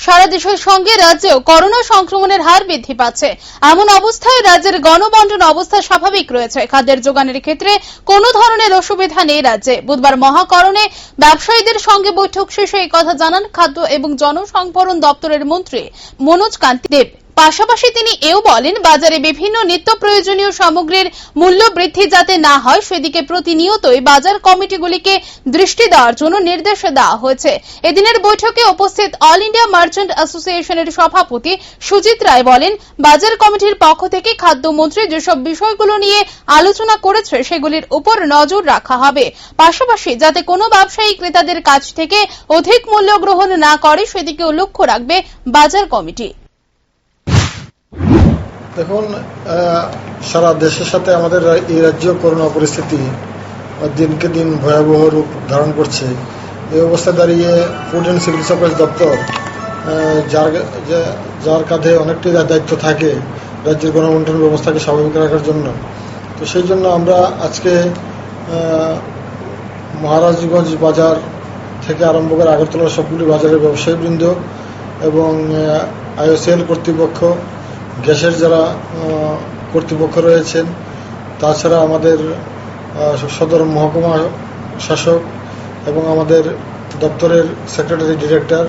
সারা দেশের সঙ্গে রাজ্যেও করোনা সংক্রমণের হার বৃদ্ধি পাচ্ছে। এমন অবস্থায় রাজ্যের গণবন্টন অবস্থা স্বাভাবিক রয়েছে। খাদ্যের যোগানের ক্ষেত্রে কোনো ধরনের অসুবিধা নেই রাজ্যে। বুধবার মহাকরণে ব্যবসায়ীদের সঙ্গে বৈঠক শেষে এই কথা জানান খাদ্য এবং জনসংভরণ দপ্তরের মন্ত্রী মনোজ কান্তি দেব। পাশাপাশি তিনি এও বলেন, বাজারে বিভিন্ন নিত্য প্রয়োজনীয় সামগ্রীর মূল্য বৃদ্ধি যাতে না হয় সেদিকে প্রতিনিয়তই বাজার কমিটিগুলিকে দৃষ্টি দেওয়ার জন্য নির্দেশ দেওয়া হয়েছে। এদিনের বৈঠকে উপস্থিত অল ইন্ডিয়া মার্চেন্ট অ্যাসোসিয়েশনের সভাপতি সুজিত রায় বলেন, বাজার কমিটির পক্ষ থেকে খাদ্যমন্ত্রী যেসব বিষয়গুলো নিয়ে আলোচনা করেছে সেগুলির উপর নজর রাখা হবে। পাশাপাশি যাতে কোনো ব্যবসায়ী ক্রেতাদের কাছ থেকে অধিক মূল্য গ্রহণ না করে সেদিকেও লক্ষ্য রাখবে বাজার কমিটি। দেখুন, সারা দেশের সাথে আমাদের এই রাজ্য করোনা পরিস্থিতি দিনকে দিন ভয়াবহ রূপ ধারণ করছে। এই অবস্থায় দাঁড়িয়ে ফুড অ্যান্ড সিভিল সাপ্লাইজ দপ্তর, যার কাঁধে অনেকটাই দায়িত্ব থাকে রাজ্যের গণবন্টন ব্যবস্থাকে স্বাভাবিক রাখার জন্য, তো সেই জন্য আমরা আজকে মহারাজগঞ্জ বাজার থেকে আরম্ভ করে আগরতলার সবগুলি বাজারের ব্যবসায়ীবৃন্দ এবং আইওসিএল কর্তৃপক্ষ, গ্যাসের যারা কর্তৃপক্ষ রয়েছেন, তাছাড়া আমাদের সদর মহকুমা শাসক এবং আমাদের দপ্তরের সেক্রেটারি ডিরেক্টর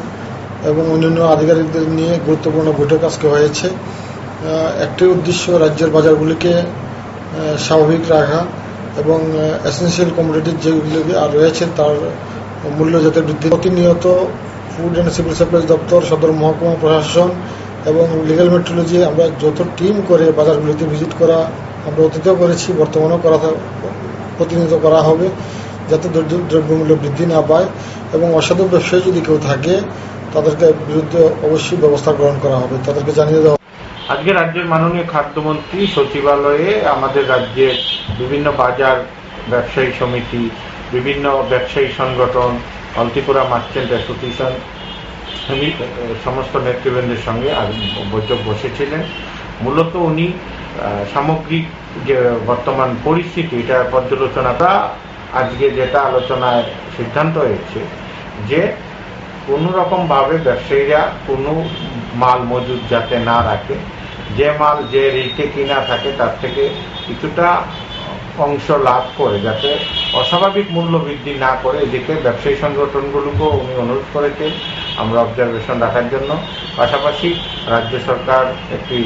এবং অন্যান্য আধিকারিকদের নিয়ে গুরুত্বপূর্ণ বৈঠক আজকে হয়েছে। একটি উদ্দেশ্য রাজ্যের বাজারগুলিকে স্বাভাবিক রাখা এবং এসেন্সিয়াল কমোডিটি যেগুলি আর রয়েছে তার মূল্য যাতে বৃদ্ধি। প্রতিনিয়ত ফুড অ্যান্ড সিভিল সাপ্লাইজ দপ্তর, সদর মহকুমা প্রশাসন এবং লিগ্যাল মেট্রোলজি আমরা যত টিম করে বাজারগুলিতে ভিজিট করা আমরা অতীতেও করেছি, বর্তমানেও প্রতিনিয়ত করা হবে, যাতে দ্রব্যমূল্য বৃদ্ধি না পায় এবং অসাধু ব্যবসায়ী যদি কেউ থাকে তাদেরকে বিরুদ্ধে অবশ্যই ব্যবস্থা গ্রহণ করা হবে, তাদেরকে জানিয়ে দেওয়া। আজকে রাজ্যের মাননীয় খাদ্যমন্ত্রী সচিবালয়ে আমাদের রাজ্যের বিভিন্ন বাজার ব্যবসায়ী সমিতি, বিভিন্ন ব্যবসায়ী সংগঠন, অলত্রিপুরা মার্চেন্ট অ্যাসোসিয়েশন সমস্ত নেতৃবৃন্দের সঙ্গে বৈঠক বসেছিলেন। মূলত উনি সামগ্রিক যে বর্তমান পরিস্থিতি এটা পর্যালোচনাটা আজকে যেটা আলোচনায় সিদ্ধান্ত হয়েছে যে কোনো রকমভাবে ব্যবসায়ীরা কোনো মাল মজুদ যাতে না রাখে, যে মাল যে রেটে কিনা থাকে তার থেকে কিছুটা অংশ লাভ করে যাতে অস্বাভাবিক মূল্য বৃদ্ধি না করে, এদিকে ব্যবসায়ী সংগঠনগুলোকেও উনি অনুরোধ করেছেন আমরা অবজারভেশন রাখার জন্য। পাশাপাশি রাজ্য সরকার একটি